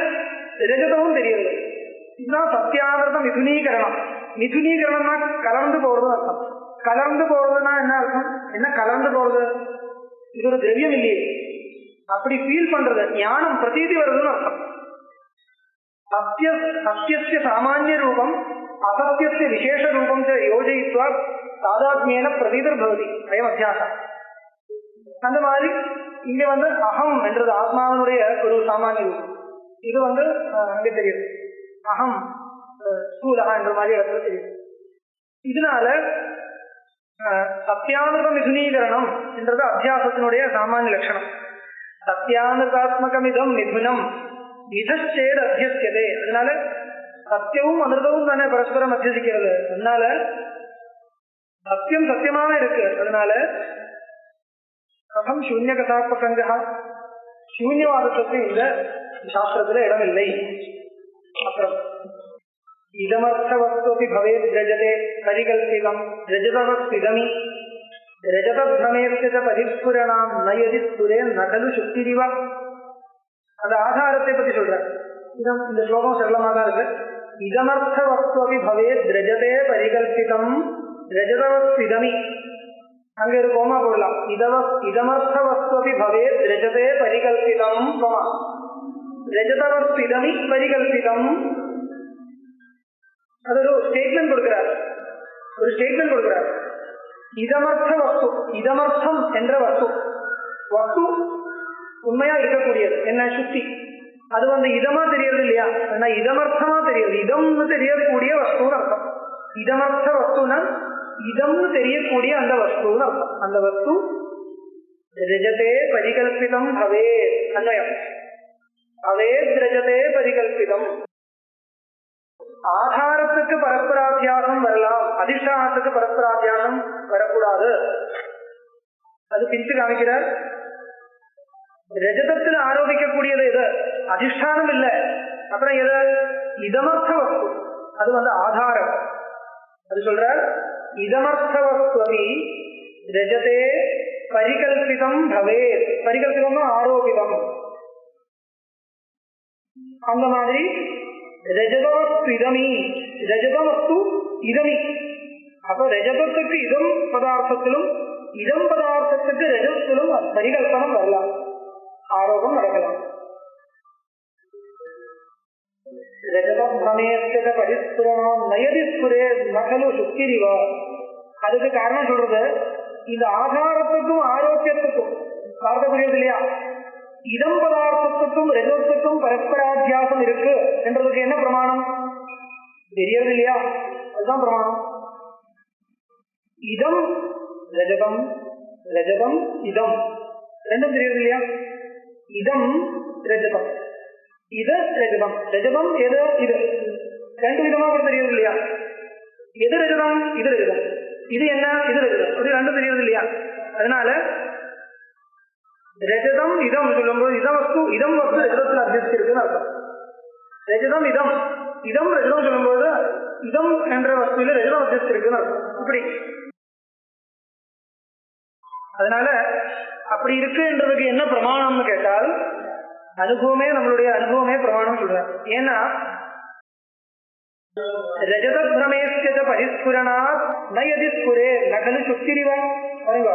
ரஜதமும் தெரியறது. இதுதான் சத்தியானந்தம் மிதுனீகரணம். மிதுனீகரணம்னா கலர்ந்து போறது அர்த்தம். கலர்ந்து போறதுன்னா என்ன அர்த்தம்? என்ன கலர்ந்து போறது? இது ஒரு திரவியம் இல்லையே, அப்படி ஃபீல் பண்றது, ஞானம் பிரதீதி வருதுன்னு அர்த்தம். சத்திய சாமானிய ரூபம் அசத்திய விசேஷ ரூபம் யோஜயித்வா தாதாத்மியன பிரதீதர் பவதி அயம் அத்தியாசம். அந்த மாதிரி இங்க அகம் என்றது ஆத்மாவினுடைய ஒரு சாமானிய ரூபம். இது அங்க தெரியுது, அகம் ஸ்தூலா என்ற மாதிரி இடத்துல தெரியுது. இதனால சத்தியானந்த மிதுனீகரணம் என்றது அத்தியாசத்தினுடைய சாமானிய லட்சணம். சத்தியானந்தாத்மகமிதம் மிதுனம் மிதச்சேது அத்தியசியதே. அதனால சத்தியமும் அமிர்தமும் தானே பரஸ்பரம் அத்தியசிக்கிறது. அதனால சத்தியம் சத்தியமாக இருக்கு. அதனால கதம் சூன்ய கதாபசங்கா, சூன்யவாதத்துக்கு இந்த சாஸ்திரத்துல இடம் இல்லை. அப்புறம் இதமர்த்த வஸ்துபி பவேத் ரஜதே பரிகல்பிதம் ரஜதவஸ்திதமி ரஜதப்ரமேஸ்ய பரிஸ்புரணாம் நயதி ஸ்புரே நகலு சுக்திரிவா. அந்த ஆதாரத்தை பத்தி சொல்றேன். இந்த ஸ்லோகம் சரளமா தான் இருக்கு. இதமர்த்த வஸ்துபி பவேத் ரஜதே பரிகல்பிதம் ரஜதவஸ்திதமி. அங்க ஒரு கோமா போடலாம். இதமர்த்த வஸ்துபி பவேத் ரஜதே பரிகல்பிதம் ரஜதவஸ்திதமி பரிகல்பிதம். அது ஒரு ஸ்டேட்மெண்ட் கொடுக்கிறார். ஒரு ஸ்டேட்மெண்ட் கொடுக்கிறார். இதமர்த்த வஸ்து, இதமர்த்தம் என்ற வஸ்து, வஸ்து உண்மையா இருக்கக்கூடியது என்ன சுத்தி, அது இதமா தெரியறது இல்லையா, இதமர்த்தமா தெரியுது. இதம்னு தெரியக்கூடிய வஸ்துன்னு அர்த்தம். இதமர்த்த வஸ்துனா இதம்னு தெரியக்கூடிய அந்த வஸ்துன்னு அர்த்தம். அந்த வஸ்து ரஜதே பரிகல்பிதம் பவே அன்வயம் பவே ரஜதே பரிகல்பிதம். ஆதாரத்துக்கு பரஸ்பராத்தியாசம் வரலாம், அதிஷ்டானத்துக்கு பரஸ்பராத்தியாசம் வரக்கூடாது. அது பிரித்து காமிக்கிறார். ரஜதத்தில் ஆரோபிக்கக்கூடியது எது? அதிஷ்டானம் இல்லை. அப்புறம் எது? இதமர்த்த வஸ்து, அது ஆதாரம். அது சொல்றார் இதமர்த்த வஸ்துவி ரஜதே பரிகல்பிதம் பவே. பரிகல்பிதம்னா ஆரோபிதம். அந்த மாதிரி ரஜதவஸ்து இதமி, ரஜதவஸ்து இதமி. அப்ப ரஜதத்துக்கு இதம் பதார்த்தத்திலும் இதம் பதார்த்தத்துக்கு ரஜத்திலும் பரிகல்பனம் வரலாம், ஆரோகம் நடக்கலாம். ரஜதப்ரமேஸ்ய பரிஸ்புரணம் நயதி ஸ்புரே நகலு சுக்கிரிவா. அதுக்கு காரணம் சொல்றது, இந்த ஆதாரத்துக்கும் ஆரோக்கியத்துக்கும் பார்க்க புரியுது இல்லையா, இதம் பதார்த்தத்துக்கும் ரஜத்துக்கும் பரஸ்பராத்தியாசம் இருக்கு என்றதுக்கு என்ன பிரமாணம்? தெரியறது இல்லையா, அதுதான் பிரமாணம். இதம் ரஜதம், ரஜதம் இதம் ரெண்டும் தெரியுது இல்லையா. இதம் ரஜதம், இது ரஜதம். ரஜதம் எது? இது ரெண்டு விதமா கூட தெரியுது இல்லையா? எது ரஜதம், இது ரஜதம், இது என்ன, இது ரஜதம், அப்படி ரெண்டும் தெரியுது இல்லையா? அதனால ரஜதம் இதம் சொல்லும்போது இதம் வஸ்து ரஜதத்தில் அத்தியசிச்சிருக்குன்னு அர்த்தம். ரஜதம் இதம் ரஜதம் சொல்லும்போது இதம் என்ற வஸ்துவில ரஜதம் அத்தியசிச்சிருக்குன்னு அர்த்தம். இப்படி அதனால அப்படி இருக்குன்றதுக்கு என்ன பிரமாணம்னு கேட்டால் அனுபவமே, நம்மளுடைய அனுபவமே பிரமாணம் சொல்றார். ஏன்னா ரஜத பிரமேஸ்ய பரிஸ்புரணாத் நயதி ஸ்புரே நகலு சுத்திரிவன் பாருங்க.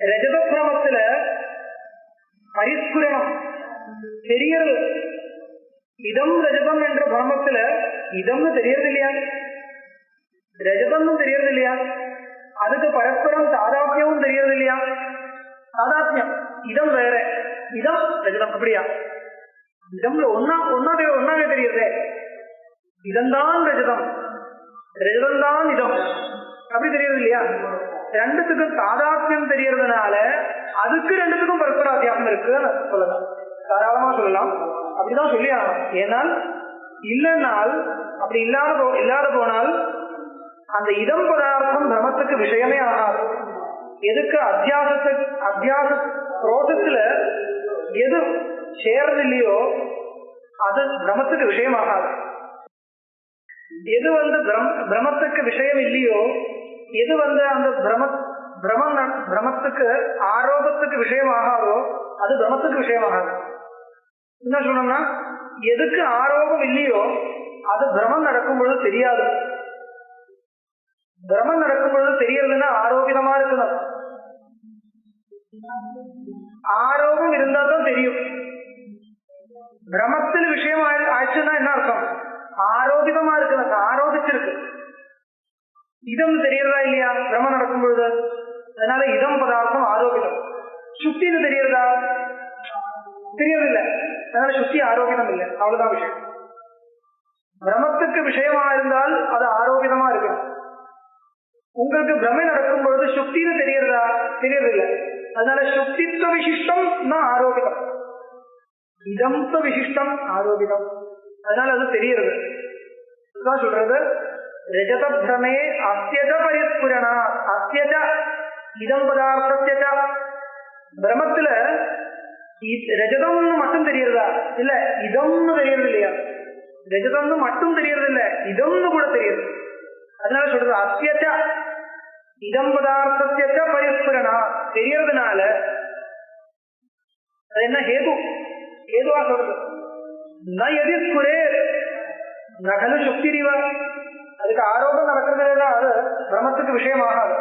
ரஜத பிரமத்துல பரிஸ்புரணம் தெரியறது. இதம் ரஜதம் என்ற பிரமத்துல இதம்னு தெரியறது இல்லையா, ரஜதம்னு தெரியறது இல்லையா, அதுக்கு பரஸ்பரம் தாதாத்மியமும் தெரியறது இல்லையா? தாதாத்மியம் இதம் வேற, இதம் ரஜதம் அப்படியா? இதம்ல ஒன்னாவே தெரியுறதே, இதம்தான் ரஜதம், ரஜதம்தான் இதம், அப்படி தெரியுது இல்லையா? ரெண்டுத்துக்கும் தாதாத்மியம் தெரியறதுனால அதுக்கு ரெண்டுத்துக்கும் பரஸ்பர அத்தியாசம் இருக்குன்னு சொல்லலாம், தாராளமா சொல்லலாம். அப்படிதான் சொல்லி ஆகணும். ஏனால் இல்லைனால் அப்படி இல்லாத போனால் அந்த இதம் பதார்த்தம் பிரமத்துக்கு விஷயமே ஆகாது. எதுக்கு அத்தியாச ப்ரோசஸ்ல எது சேர்றது இல்லையோ அது பிரமத்துக்கு விஷயமாகாது. எது பிரமத்துக்கு விஷயம் இல்லையோ, எது அந்த பிரமத்துக்கு ஆரோபத்துக்கு விஷயமாகாதோ அது பிரமத்துக்கு விஷயமாகாது. என்ன சொல்லணும்னா, எதுக்கு ஆரோபம் இல்லையோ அது பிரமம் நடக்கும் பொழுது தெரியாது. பிரமம் நடக்கும் பொழுது தெரியறதுன்னா ஆரோபிதமா இருக்குன்னு. ஆரோபம் இருந்தா தான் தெரியும். பிரமத்தில் விஷயம் ஆச்சுன்னா என்ன அர்த்தம்? ஆரோபிதமா இருக்கு, ஆரோபிச்சிருக்கு. இதம் தெரியறதா இல்லையா பிரமம் நடக்கும் பொழுது? அதனால இதம் பதார்த்தம் ஆரோபிதம். சுத்தின்னு தெரியறதா? தெரியறதில்லை, அதனால சுத்தி ஆரோபிதம் இல்லை. அவ்வளவுதான் விஷயம். பிரமத்துக்கு விஷயமா இருந்தால் அது ஆரோபிதமா இருக்கணும். உங்களுக்கு பிரமை நடக்கும் பொழுது சுக்தின்னு தெரியறதா? தெரியறதில்லை, அதனால சுக்தித்துவ விசிஷ்டம் தான் ஆரோபிதம், இதம்த விசிஷ்டம் ஆரோபிதம், அதனால அது தெரியறது. இதுதான் சொல்றது ரஜத பிரமே அத்தியஜ பரிஸ்புரணா. அத்தியஜ இதம் பதார்த்தத்யஜ. பிரமத்துல ரஜதம்னு மட்டும் தெரியறதா? இல்ல, இதம்னு தெரியறது இல்லையா? ரஜதம்னு மட்டும் தெரியறது இல்ல, இதம்னு கூட தெரியுது. அதனால சொல்றது அத்தியஜ இதம் பதார்த்தத்யஜ பரிஸ்புரணா. தெரியறதுனால அது என்ன ஹேதுவா சொல்றது? ந எதி ஸ்புரே நகலு சுக்திரிவ. அதுக்கு ஆரோபம் நடக்கிறது, அது பிரமத்துக்கு விஷயமாகாது.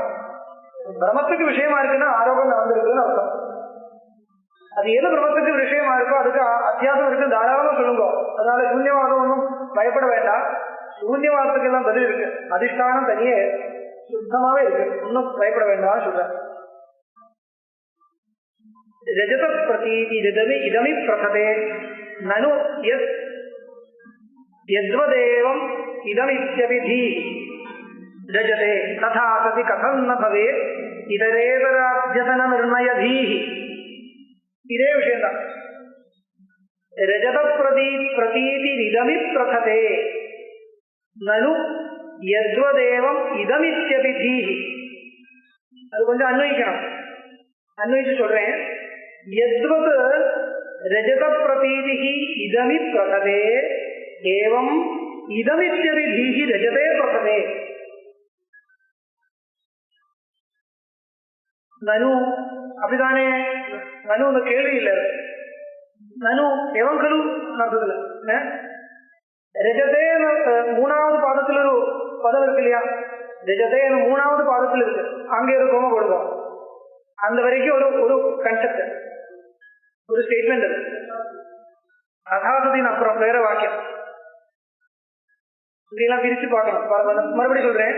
பிரமத்துக்கு விஷயமா இருக்குன்னா ஆரோபம் நடந்திருக்குன்னு அர்த்தம். அது எது பிரமத்துக்கு விஷயமா இருக்கோ அதுக்கு அத்தியாசம் இருக்கு, தாராளமா சொல்லுங்க. அதனால சூன்யவாதம் ஒன்றும் பயப்பட வேண்டாம். சூன்யவாதத்துக்கு எல்லாம் பதில் இருக்கு, அதிஷ்டானம் தனியே சுத்தமாவே இருக்கு, ஒன்னும் பயப்பட வேண்டாம் சொல்ற. ரஜத பிரதீதி இதமி பிரசதே நனு யத்வதேவம் இதமித்யபிதி ரஜதே ததா சதி கதம் ந பவேத் இதரேதராத்யதன நிர்ணயதீஹி. இதே விஷயம்தான். ரஜத பிரதீதி இதமி பிரசதே நனு யத்வதேவம் இதமித்யபிதீஹி. அது கொஞ்சம் அன்வயிக்கணும், அன்வயிச்சு சொல்றேன். யத்வது ரஜத பிரதீதிஹி இதமி பிரசதே ஏவம் இதமித்யபிதீஹி ரஜதே பிரசதே. நனு அப்படிதானே? நனு அந்த கேள்வி இல்லை, நனு எவன் கரு நடந்தது. ரஜதே மூணாவது பாதத்தில் ஒரு பதம் இருக்கு இல்லையா? ரஜதே மூணாவது பாதத்தில் இருக்கு, அங்கே இருக்கோம கொடுக்கும். அந்த வரைக்கும் ஒரு கன்செப்ட், ஒரு ஸ்டேட்மெண்ட் இருக்கு. அதாவதின் அப்புறம் வேற வாக்கியம். இதெல்லாம் பிரிச்சு பார்க்கணும். மறுபடியும் சொல்றேன்.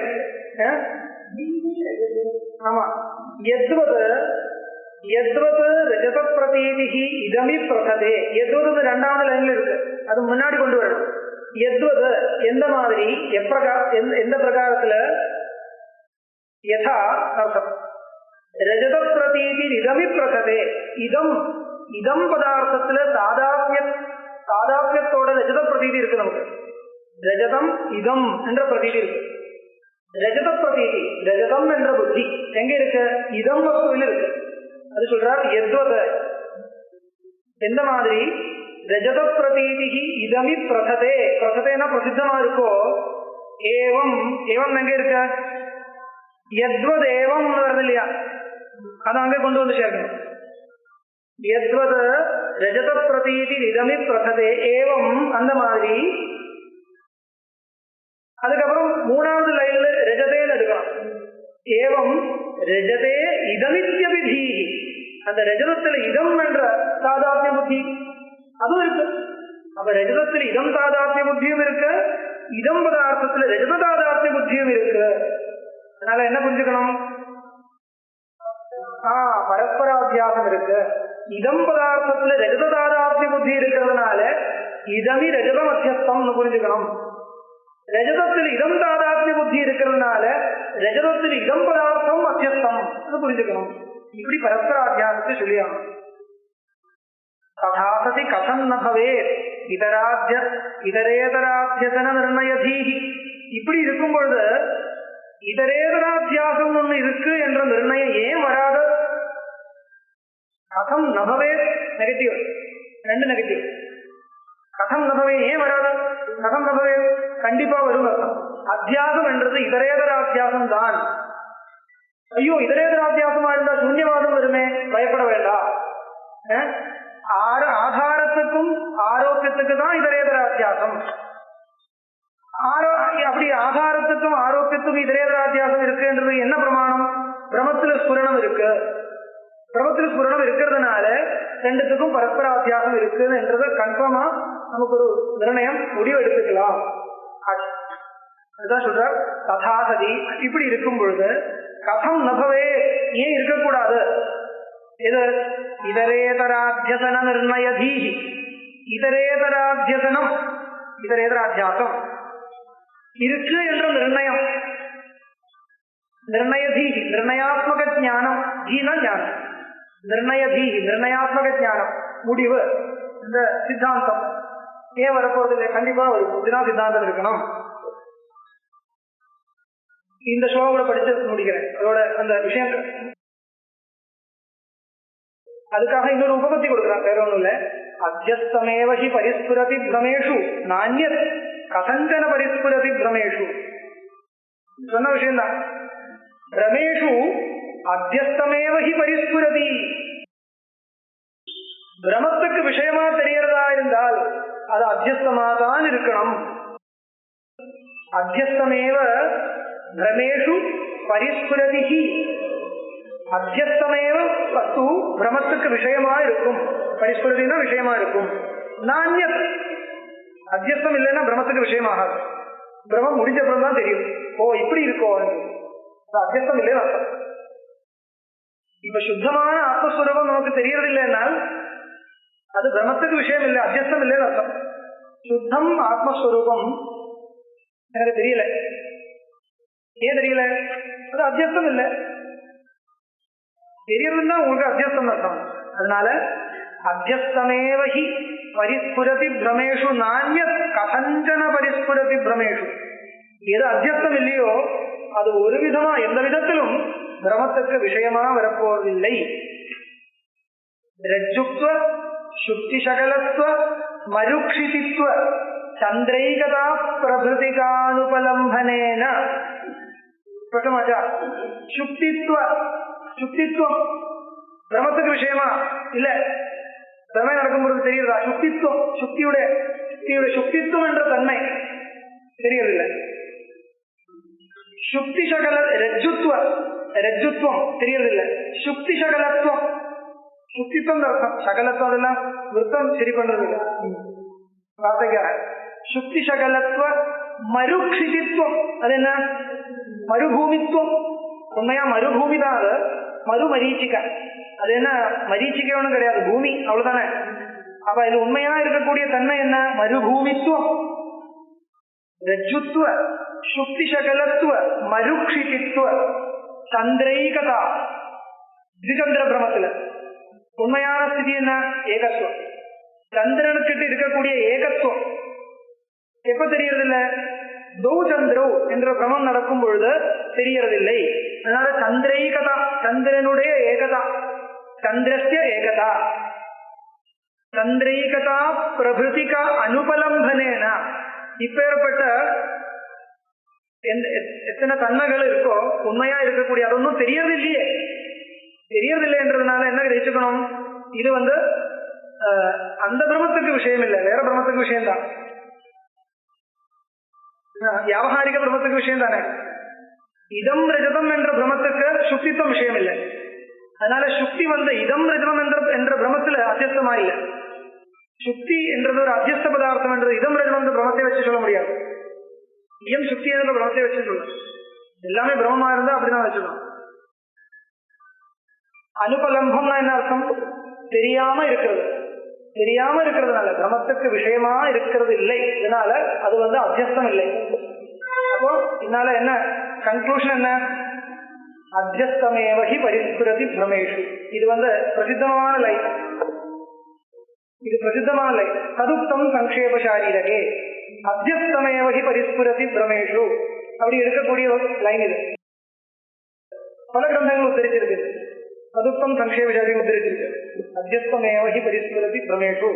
ஆமா, யத்வது ரஜத பிரதீதிஹி இதமி பிரசதே. யத்வது ரெண்டாவது லைன்ல இருக்கு, அது முன்னாடி கொண்டு வரணும். யத்வது எந்த மாதிரி, எந்த பிரகாரத்துல, யதா அர்த்தம். ரஜத பிரதீதி இதமி பிரசதே. இதம் பதார்த்தத்துல தாதாத்மியத்தோட ரஜத பிரதீதி இருக்கு நமக்கு. ரஜதம் இதம் என்ற பிரதீதி இருக்கு. ரஜத பிரதீதி, ரஜதம் என்ற புத்தி எங்க இருக்கு? இதம் வஸ்துவில் இருக்கு. அது சொல்றார் எத்வத, எந்த மாதிரி ரஜத பிரதீதி இதமி பிரததே, பிரததேனா பிரசித்தமா இருக்கோ, ஏவம், ஏவம் எங்க இருக்க? எத்வத் ஏவம் வருது இல்லையா, அதை அங்கே கொண்டு வந்து சேர்க்கணும். எத்வத ரஜத பிரதீதி இதமி பிரததே ஏவம், அந்த மாதிரி. அதுக்கப்புறம் மூணாவது லைன்ல ரஜதேன்னு எடுக்கலாம். ஏவம் ரஜதே இதமித்யபிதீ, அந்த ரஜதத்துல இதம் என்ற தாதாத்மிய புத்தி அதுவும் இருக்கு. அப்ப ரஜதத்தில் இதம் தாதாத்மிய புத்தியும் இருக்கு, இதம் பதார்த்தத்துல ரஜத தாதாத்மிய புத்தியும் இருக்கு. அதனால என்ன புரிஞ்சுக்கணும்? பரஸ்பராத்தியாசம் இருக்கு. இதம் பதார்த்தத்துல ரஜத தாதாத்மிய புத்தி இருக்கிறதுனால இதமி ரஜத மத்தியஸ்தம் புரிஞ்சுக்கணும். ரஜதத்தில் இதம் தாதாத்மிய புத்தி இருக்கிறதுனால ரஜதத்தில் இதம் பதார்த்தம் மத்தியஸ்தம் புரிஞ்சுக்கணும். இப்படி பரஸ்பராத்தியாசத்தை சொல்லியாகும். ததாசதி கதம் ந பவேத் இதரேதராத்தியசன நிர்ணயதீஹி, இப்படி இருக்கும் பொழுது இதரேதராத்தியாசம் ஒண்ணு இருக்கு என்ற நிர்ணயம் ஏன் வராது? கதம் ந பவேத் நெகட்டிவ், ரெண்டு நெகட்டிவ். கதம் நபவே ஏன் வராது? கதம் நபவே கண்டிப்பா வரும் அர்த்தம். அத்தியாசம் என்றது இதரேதராத்தியாசம் தான். ஐயோ இதரேதராத்தியாசமா இருந்தா சூன்யவாதம் வருமே, பயப்பட வேண்டாம். ஆதாரத்துக்கும் ஆரோக்கியத்துக்கு தான் இதரேதராத்தியாசம். அப்படி ஆதாரத்துக்கும் ஆரோக்கியத்துக்கும் இதரேதராத்தியாசம் இருக்குன்றது என்ன பிரமாணம்? பிரமத்துல ஸ்புரணம் இருக்கு. பிரமத்துல ஸ்புரணம் இருக்கிறதுனால ரெண்டுத்துக்கும் பரஸ்பராத்தியாசம் இருக்குன்னு என்றதை கன்ஃபார்மா நமக்கு ஒரு நிர்ணயம் முடிவு எடுத்துக்கலாம். அதுதான் சொல்றார் ததாசதி. இப்படி இருக்கும் பொழுது கதம் நபவே ஏன் இருக்கக்கூடாது? இது இதரேதராத்தியசன நிர்ணயதீஹி, இதரேதராத்தியசனம் இதரேதராத்தியாசம் இருக்கு என்ற நிர்ணயம். நிர்ணயதீஹி நிர்ணயாத்மக ஞானம், ஜீன ஞானம், நிர்ணயதீஹி நிர்ணயாத்மக ஞானம் முடிவு. இந்த சித்தாந்தம் ஏன் வரப்போறது? கண்டிப்பா ஒரு சித்தாந்தம் இருக்கணும். இந்த ஸ்லோகம் கூட படிச்சு முடிக்கிறேன். அதோட அந்த விஷயம் அதுக்காக இன்னொரு உபபத்தி கொடுக்குறான். வேற ஒண்ணும் இல்ல. அத்தியஸ்தமேவஹி பரிஸ்புரதி பிரமேஷு நான்யத் கதஞ்சன பரிஸ்புரதி பிரமேஷு. சொன்ன விஷயம்தான். பிரமேஷு அத்தியஸ்தமேவஹி பரிஸ்புரதி, பிரமத்துக்கு விஷயமா தெரியறதா இருந்தால் அது அத்தியஸ்தமா தான் இருக்கணும். அத்தியஸ்தமேவ பிரமேஷு பரிஸ்புரதி, அத்தியஸ்தமேவ வஸ்து பிரமத்துக்கு விஷயமா இருக்கும். பரிஸ்புரதினா விஷயமா இருக்கும். நான்யத், அத்தியஸ்தம் இல்லைன்னா பிரமத்துக்கு விஷயமாகாது. பிரமம் முடிஞ்ச அப்புறம் தான் தெரியும், ஓ இப்படி இருக்கோ, அத்தியஸ்தம் இல்லைன்னு அர்த்தம். இப்ப சுத்தமான ஆத்மஸ்வரூபம் நமக்கு தெரியறது இல்லைன்னால் அது பிரமத்துக்கு விஷயம் இல்லை, அத்தியஸ்தம் இல்லைன்னு அர்த்தம். சுத்தம் ஆத்மஸ்வரூபம் எனக்கு தெரியல. ஏன் தெரியல? அது அத்தியஸ்தம் இல்லை. தெரியறதுன்னா உங்களுக்கு அத்தியஸ்தம் அர்த்தம். அதனால அத்தியஸ்தமேவஹி பரிஸ்புரதி பிரமேஷு நான்யத் கதஞ்சன பரிஸ்புரதி பிரமேஷு. எது அத்தியஸ்தம் இல்லையோ அது ஒரு விதமா எந்த விதத்திலும் பிரமத்துக்கு விஷயமா வரப்போவதில்லை. ரஜ்ஜுத்வ சுக்தி சகலத்வ மருக்ஷிதித்வ சந்திரைகதா பிரபுதிகானுபலம்பனேன. சுக்தித்வம் பிரமத்துக்கு விஷயமா இல்ல. பிரமம் நடக்கும்போது தெரியுதா? சுக்தித்வம், சுக்தியுடைய சுக்தித்வம் என்ற தன்மை தெரியவில்லை. சுக்தி சகல ரஜ்ஜுத்வம் தெரியறதில்லை. சுக்தி சகலத்துவம், சுக்தித்வம் அர்த்தம். சகலத்துவம் அதெல்லாம் விருத்தம் சரி பண்றது இல்லை வார்த்தைக்காக. சுக்தி சகலத்துவ மருக்ஷிதித்வம், அது என்ன? மறுபூமித்துவம். உண்மையா மறுபூமி தான் அது. மறுமரீச்சிக்கை, அது என்ன? மரீச்சிக்கை ஒன்றும் கிடையாது, பூமி, அவ்வளவுதானே. அப்ப இது உண்மையா இருக்கக்கூடிய தன்மை என்ன? மறுபூமித்துவம். ரஜ்ஜுத்வ சுக்தி சகலத்துவ மருக்ஷிதித்வ சந்திரைகதா. திசந்திர பிரமத்துல உண்மையான ஸ்திதி என்ன? ஏகத்துவம். சந்திரனுக்கிட்ட இருக்கக்கூடிய ஏகத்துவம், எப்ப தெரியறதில்லை? தௌ சந்திரோ என்ற பிரமம் நடக்கும் பொழுது தெரியறதில்லை. அதனால சந்திரைகதா, சந்திரனுடைய ஏகதா, சந்திரஸ்ய ஏகதா, சந்திரைகதா பிரபிருதிகா அனுபலம்பனேன, இப்பேற்பட்ட எத்தனை தன்மைகள் இருக்கோ உண்மையா இருக்கக்கூடிய அதொன்னும் தெரியறதில்லையே. தெரியறதில்லைன்றதுனால என்ன கிரகிச்சுக்கணும்? இது அந்த பிரமத்துக்கு விஷயம் இல்லை, வேற பிரமத்துக்கு விஷயம்தான். வியாபகாரிக பிரமத்துக்கு விஷயம் தானே. இதம் ரஜதம் என்ற பிரமத்துக்கு சுக்தித்துவம் விஷயம் இல்லை. அதனால சுக்தி இதம் ரஜதம் என்ற பிரமத்துல அத்தியஸ்தமா இல்லை. சுக்தி என்றது ஒரு அத்தியஸ்த பதார்த்தம் என்றது இதம் ரஜதம் என்ற பிரமத்தை வச்சு சொல்ல முடியாது. இயம் சுக்தி என்ற பிரமத்தை வச்சு சொல்ல, எல்லாமே பிரமமா இருந்தா அப்படிதான் வச்சுக்கலாம். அனுபலம்பம்னா என்ன அர்த்தம்? தெரியாம இருக்கிறது. தெரியாம இருக்கிறதுனால பிரமத்துக்கு விஷயமா இருக்கிறது இல்லை. இதனால அது அத்தியஸ்தம் இல்லை. அப்போ இதனால என்ன கன்க்ளூஷன்? என்ன? அத்தியஸ்தமேவஹி பரிஸ்புரதி பிரமேஷு. இது பிரசித்தமான லைன். இது பிரசித்தமான லைன். ததுக்தம் சங்கேப சாரீரகே அத்தியஸ்தமேவஹி பரிஸ்புரதி பிரமேஷு. அப்படி இருக்கக்கூடிய லைன் இது. பல கிரந்தங்கள் உத்தரிச்சிருக்கு. ததுக்தம் சங்கேப சாரி உத்தரிச்சிருக்கு. அத்தியஸ்தமேவஹி பரிஸ்புரதி பிரமேஷு.